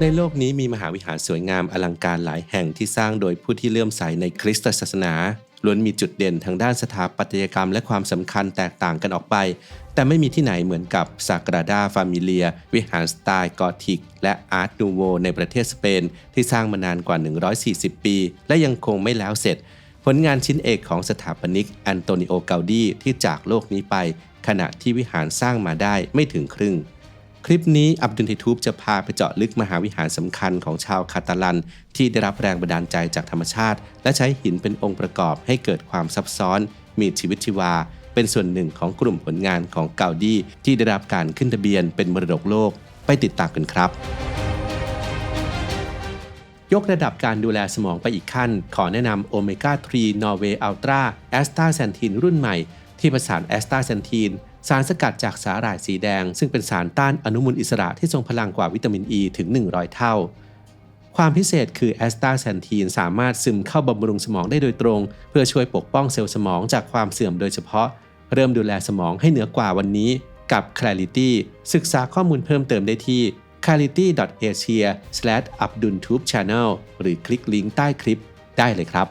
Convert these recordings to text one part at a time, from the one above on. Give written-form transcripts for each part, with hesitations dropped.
ในโลกนี้มีมหาวิหารสวยงามอลังการหลายแห่งที่สร้างโดยผู้ที่เลื่อมใสในคริสตศาสนาล้วนมีจุดเด่นทางด้านสถาปัตยกรรมและความสำคัญแตกต่างกันออกไปแต่ไม่มีที่ไหนเหมือนกับซากราดาฟามิเลียวิหารสไตล์กอธิกและอาร์ตนูโวในประเทศสเปนที่สร้างมานานกว่า140ปีและยังคงไม่แล้วเสร็จผลงานชิ้นเอกของสถาปนิกอันโตนิโอเกาดีที่จากโลกนี้ไปขณะที่วิหารสร้างมาได้ไม่ถึงครึ่งคลิปนี้อับดุลทิทูบจะพาไปเจาะลึกมหาวิหารสำคัญของชาวคาตาลันที่ได้รับแรงบันดาลใจจากธรรมชาติและใช้หินเป็นองค์ประกอบให้เกิดความซับซ้อนมีชีวิตชีวาเป็นส่วนหนึ่งของกลุ่มผลงานของเกาดีที่ได้รับการขึ้นทะเบียนเป็นมรดกโลกไปติดตามกันครับยกระดับการดูแลสมองไปอีกขั้นขอแนะนำโอเมก้า 3 Norway Ultra แอสตาแซนทีนรุ่นใหม่ที่ผสานแอสตาแซนทีนสารสกัดจากสาหร่ายสีแดงซึ่งเป็นสารต้านอนุมูลอิสระที่ทรงพลังกว่าวิตามินอ e ีถึง100เท่าความพิเศษคือแอสตาแซนทีนสามารถซึมเข้าบำรุงสมองได้โดยตรงเพื่อช่วยปกป้องเซลล์สมองจากความเสื่อมโดยเฉพาะเริ่มดูแลสมองให้เหนือกว่าวันนี้กับ Clarity ศึกษาข้อมูลเพิ่มเติมได้ที่ clarity.asia/abdultubechannel หรือคลิกลิงก์ใต้คลิปได้เลยครับ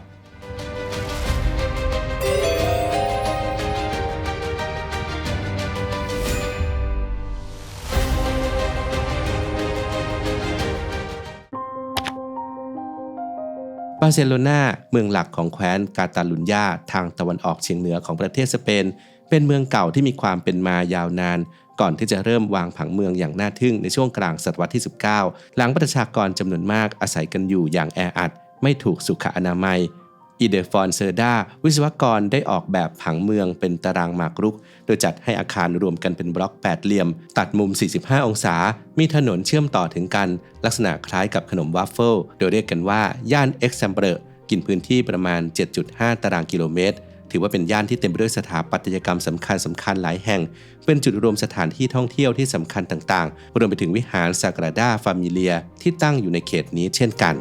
บาร์เซโลนาเมืองหลักของแคว้นกาตาลุญญาทางตะวันออกเฉียงเหนือของประเทศสเปนเป็นเมืองเก่าที่มีความเป็นมายาวนานก่อนที่จะเริ่มวางผังเมืองอย่างน่าทึ่งในช่วงกลางศตวรรษที่19หลังประชากรจำนวนมากอาศัยกันอยู่อย่างแออัดไม่ถูกสุขอนามัยอีเดฟอนเซอร์ดาวิศวกรได้ออกแบบผังเมืองเป็นตารางหมากรุกโดยจัดให้อาคารรวมกันเป็นบล็อกแปดเหลี่ยมตัดมุม45องศามีถนนเชื่อมต่อถึงกันลักษณะคล้ายกับขนมวัฟเฟิลโดยเรียกกันว่าย่านเอ็กซัมเบอร์กินพื้นที่ประมาณ 7.5 ตารางกิโลเมตรถือว่าเป็นย่านที่เต็มไปด้วยสถาปัตยกรรมสำคัญหลายแห่งเป็นจุดรวมสถานที่ท่องเที่ยวที่สำคัญต่างๆรวมไปถึงวิหารซากราดาฟามิเลียที่ตั้งอยู่ในเขตนี้เช่นกัน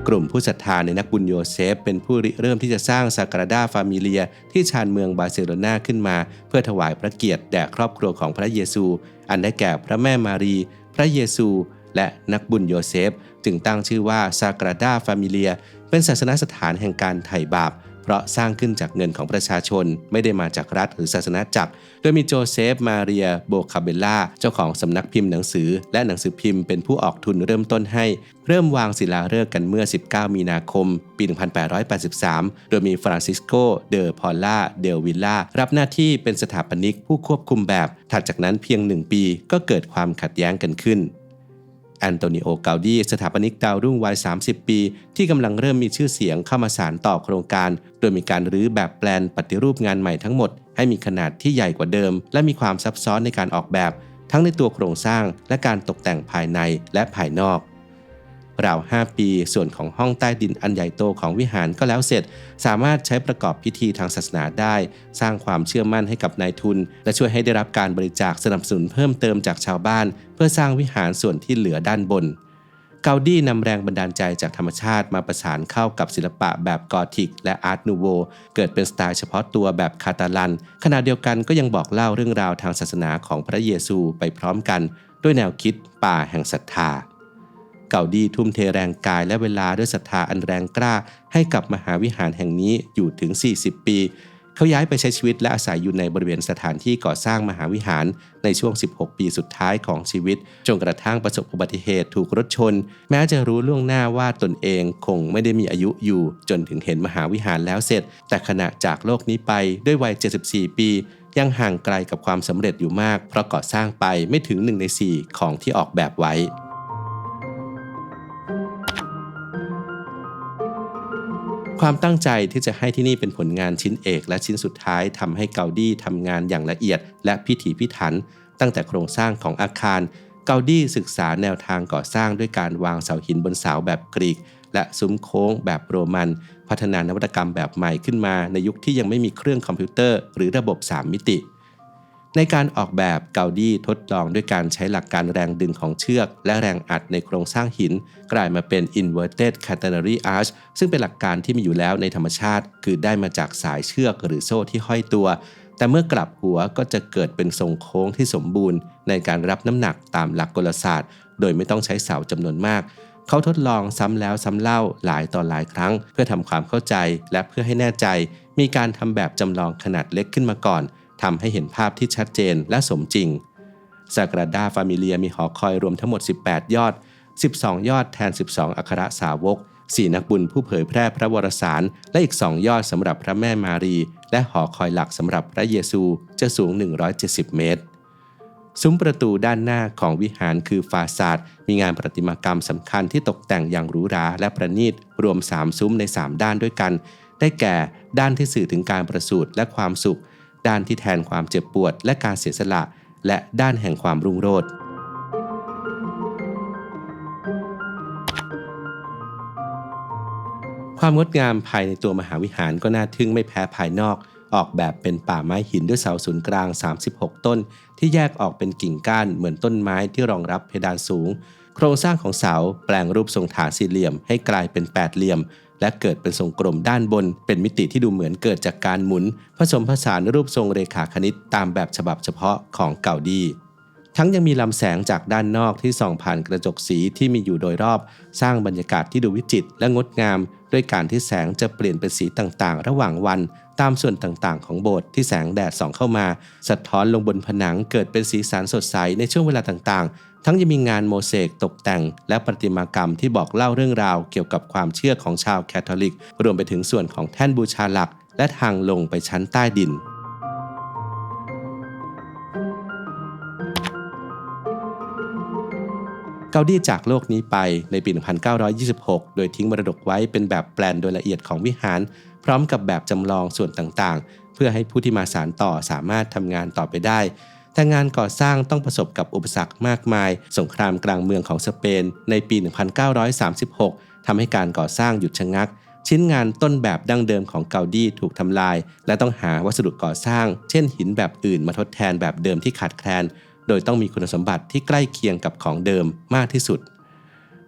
กลุ่มผู้ศรัทธาในนักบุญโยเซฟเป็นผู้ริเริ่มที่จะสร้างซากราดาฟามิเลียที่ชานเมืองบาร์เซโลนาขึ้นมาเพื่อถวายพระเกียรติแด่ครอบครัวของพระเยซูอันได้แก่พระแม่มารีพระเยซูและนักบุญโยเซฟจึงตั้งชื่อว่าซากราดาฟามิเลียเป็นศาสนสถานแห่งการไถ่บาปเพราะสร้างขึ้นจากเงินของประชาชนไม่ได้มาจากรัฐหรือศาสนาจักรโดยมีโจเซฟมาเรียโบคาเบลล่าเจ้าของสำนักพิมพ์หนังสือและหนังสือพิมพ์เป็นผู้ออกทุนเริ่มต้นให้เริ่มวางศิลาฤกษ์กันเมื่อ19มีนาคมปี1883โดยมีฟรานซิสโกเดอพอลล่าเดลวิลล่ารับหน้าที่เป็นสถาปนิกผู้ควบคุมแบบถัดจากนั้นเพียง1ปีก็เกิดความขัดแย้งกันขึ้นแอนโตนิโอเกาดีสถาปนิกดาวรุ่งวัย30ปีที่กำลังเริ่มมีชื่อเสียงเข้ามาสานต่อโครงการโดยมีการรื้อแบบแปลนปฏิรูปงานใหม่ทั้งหมดให้มีขนาดที่ใหญ่กว่าเดิมและมีความซับซ้อนในการออกแบบทั้งในตัวโครงสร้างและการตกแต่งภายในและภายนอกราว5ปีส่วนของห้องใต้ดินอันใหญ่โตของวิหารก็แล้วเสร็จสามารถใช้ประกอบพิธีทางศาสนาได้สร้างความเชื่อมั่นให้กับนายทุนและช่วยให้ได้รับการบริจาคสนับสนุนเพิ่มเติมจากชาวบ้านเพื่อสร้างวิหารส่วนที่เหลือด้านบนเกาดีนำแรงบันดาลใจจากธรรมชาติมาประสานเข้ากับศิลปะแบบกอธิกและอาร์ตนูโวเกิดเป็นสไตล์เฉพาะตัวแบบคาตาลันขณะเดียวกันก็ยังบอกเล่าเรื่องราวทางศาสนาของพระเยซูไปพร้อมกันด้วยแนวคิดป่าแห่งศรัทธาเกาดีทุ่มเทแรงกายและเวลาด้วยศรัทธาอันแรงกล้าให้กับมหาวิหารแห่งนี้อยู่ถึง40ปีเขาย้ายไปใช้ชีวิตและอาศัยอยู่ในบริเวณสถานที่ก่อสร้างมหาวิหารในช่วง16ปีสุดท้ายของชีวิตจนกระทั่งประสบอุบัติเหตุถูกรถชนแม้จะรู้ล่วงหน้าว่าตนเองคงไม่ได้มีอายุอยู่จนถึงเห็นมหาวิหารแล้วเสร็จแต่ขณะจากโลกนี้ไปด้วยวัย74ปียังห่างไกลกับความสำเร็จอยู่มากเพราะก่อสร้างไปไม่ถึง1 ใน 4ของที่ออกแบบไว้ความตั้งใจที่จะให้ที่นี่เป็นผลงานชิ้นเอกและชิ้นสุดท้ายทำให้เกาดีทำงานอย่างละเอียดและพิถีพิถันตั้งแต่โครงสร้างของอาคารเกาดีศึกษาแนวทางก่อสร้างด้วยการวางเสาหินบนเสาแบบกรีกและซุ้มโค้งแบบโรมันพัฒนานวัตกรรมแบบใหม่ขึ้นมาในยุคที่ยังไม่มีเครื่องคอมพิวเตอร์หรือระบบ3 มิติในการออกแบบเกาดีทดลองด้วยการใช้หลักการแรงดึงของเชือกและแรงอัดในโครงสร้างหินกลายมาเป็น Inverted Catenary Arch ซึ่งเป็นหลักการที่มีอยู่แล้วในธรรมชาติคือได้มาจากสายเชือกหรือโซ่ที่ห้อยตัว แต่เมื่อกลับหัวก็จะเกิดเป็นทรงโค้งที่สมบูรณ์ในการรับน้ำหนักตามหลักกลศาสตร์โดยไม่ต้องใช้เสาจำนวนมากเขาทดลองซ้ำแล้วซ้ำเล่าหลายต่อหลายครั้งเพื่อทำความเข้าใจและเพื่อให้แน่ใจมีการทำแบบจำลองขนาดเล็กขึ้นมาก่อนทำให้เห็นภาพที่ชัดเจนและสมจริงซากราดาฟามิเลียมีหอคอยรวมทั้งหมด18ยอด12ยอดแทน12อัครสาวก4นักบุญผู้เผยแพร่พระวรสารและอีก2ยอดสำหรับพระแม่มารีและหอคอยหลักสำหรับพระเยซูจะสูง170เมตรซุ้มประตูด้านหน้าของวิหารคือฟาซาดมีงานประติมากรรมสำคัญที่ตกแต่งอย่างหรูหราและประณีตรวม3ซุ้มใน3ด้านด้วยกันได้แก่ด้านที่สื่อถึงการประสูติและความสุขด้านที่แทนความเจ็บปวดและการเสียสละและด้านแห่งความรุ่งโรจน์ความงดงามภายในตัวมหาวิหารก็น่าทึ่งไม่แพ้ภายนอกออกแบบเป็นป่าไม้หินด้วยเสาศูนย์กลาง36ต้นที่แยกออกเป็นกิ่งก้านเหมือนต้นไม้ที่รองรับเพดานสูงโครงสร้างของเสาแปลงรูปทรงฐานสี่เหลี่ยมให้กลายเป็นแปดเหลี่ยมและเกิดเป็นทรงกลมด้านบนเป็นมิติที่ดูเหมือนเกิดจากการหมุนผสมผสานรูปทรงเรขาคณิตตามแบบฉบับเฉพาะของเกาดีทั้งยังมีลำแสงจากด้านนอกที่ส่องผ่านกระจกสีที่มีอยู่โดยรอบสร้างบรรยากาศที่ดูวิจิตรและงดงามด้วยการที่แสงจะเปลี่ยนเป็นสีต่างๆระหว่างวันตามส่วนต่างๆของโบสถ์ที่แสงแดดส่องเข้ามาสะท้อนลงบนผนังเกิดเป็นสีสันสดใสในช่วงเวลาต่างๆทั้งยังมีงานโมเสกตกแต่งและประติมากรรมที่บอกเล่าเรื่องราวเกี่ยวกับความเชื่อของชาวแคทอลิกรวมไปถึงส่วนของแท่นบูชาหลักและทางลงไปชั้นใต้ดินเกาดีจากโลกนี้ไปในปี 1926 โดยทิ้งมรดกไว้เป็นแบบแปลนโดยละเอียดของวิหารพร้อมกับแบบจำลองส่วนต่างๆเพื่อให้ผู้ที่มาสานต่อสามารถทำงานต่อไปได้แต่งานก่อสร้างต้องประสบกับอุปสรรคมากมายสงครามกลางเมืองของสเปนในปี 1936 ทำให้การก่อสร้างหยุดชะงักชิ้นงานต้นแบบดั้งเดิมของเกาดีถูกทำลายและต้องหาวัสดุก่อสร้างเช่นหินแบบอื่นมาทดแทนแบบเดิมที่ขาดแคลนโดยต้องมีคุณสมบัติที่ใกล้เคียงกับของเดิมมากที่สุด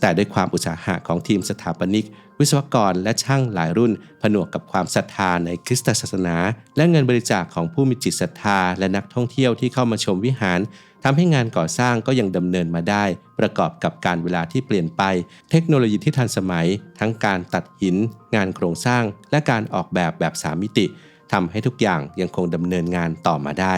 แต่ด้วยความอุตสาหะของทีมสถาปนิกวิศวกรและช่างหลายรุ่นผนวกกับความศรัทธาในคริสตศาสนาและเงินบริจาคของผู้มีจิตศรัทธาและนักท่องเที่ยวที่เข้ามาชมวิหารทำให้งานก่อสร้างก็ยังดำเนินมาได้ประกอบกับการเวลาที่เปลี่ยนไปเทคโนโลยีที่ทันสมัยทั้งการตัดหินงานโครงสร้างและการออกแบบ3มิติทำให้ทุกอย่างยังคงดำเนินงานต่อมาได้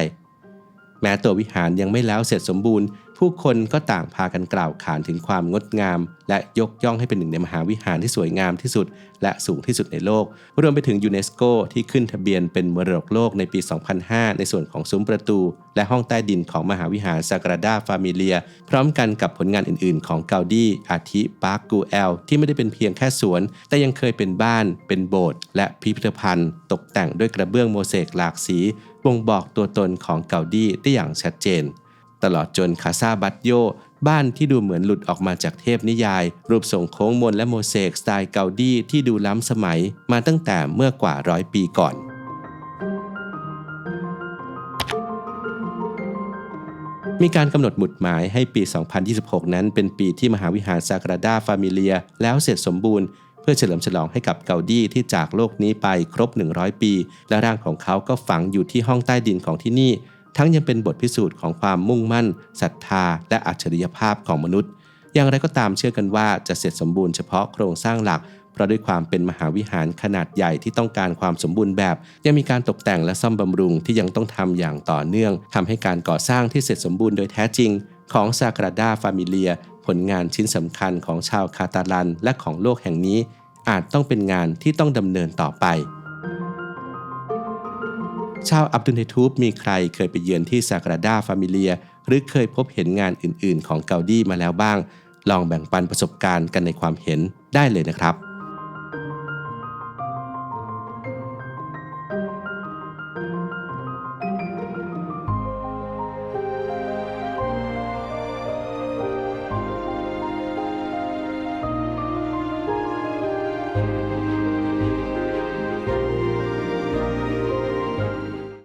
แม้ตัววิหารยังไม่แล้วเสร็จสมบูรณ์ผู้คนก็ต่างพากันกล่าวขานถึงความงดงามและยกย่องให้เป็นหนึ่งในมหาวิหารที่สวยงามที่สุดและสูงที่สุดในโลกรวมไปถึงยูเนสโกที่ขึ้นทะเบียนเป็นมรดกโลกในปี 2005 ในส่วนของซุ้มประตูและห้องใต้ดินของมหาวิหารซากราดาฟามิเลียพร้อมกันกับผลงานอื่นๆของเกาดีอาทิปาร์คกูเอลที่ไม่ได้เป็นเพียงแค่สวนแต่ยังเคยเป็นบ้านเป็นโบสถ์และพิพิธภัณฑ์ตกแต่งด้วยกระเบื้องโมเสกหลากสีบ่งบอกตัวตนของเกาดีได้อย่างชัดเจนตลอดจนคาซาบัตโยบ้านที่ดูเหมือนหลุดออกมาจากเทพนิยายรูปทรงโค้งมนและโมเสกสไตล์เกาดีที่ดูล้ำสมัยมาตั้งแต่เมื่อกว่า100 ปีก่อนมีการกำหนดหมุดหมายให้ปี 2026 นั้นเป็นปีที่มหาวิหารซากราดาฟามิเลียแล้วเสร็จสมบูรณ์เพื่อเฉลิมฉลองให้กับเกาดีที่จากโลกนี้ไปครบ100 ปีและร่างของเขาก็ฝังอยู่ที่ห้องใต้ดินของที่นี่ทั้งยังเป็นบทพิสูจน์ของความมุ่งมั่นศรัทธาและอัจฉริยภาพของมนุษย์อย่างไรก็ตามเชื่อกันว่าจะเสร็จสมบูรณ์เฉพาะโครงสร้างหลักเพราะด้วยความเป็นมหาวิหารขนาดใหญ่ที่ต้องการความสมบูรณ์แบบยังมีการตกแต่งและซ่อมบำรุงที่ยังต้องทำอย่างต่อเนื่องทำให้การก่อสร้างที่เสร็จสมบูรณ์โดยแท้จริงของซากราดาฟามิเลียผลงานชิ้นสำคัญของชาวคาตาลันและของโลกแห่งนี้อาจต้องเป็นงานที่ต้องดำเนินต่อไปชาวอับดุลเฮทูบมีใครเคยไปเยือนที่ซากราดาฟามิเลียหรือเคยพบเห็นงานอื่นๆของเกาดีมาแล้วบ้างลองแบ่งปันประสบการณ์กันในความเห็นได้เลยนะครับ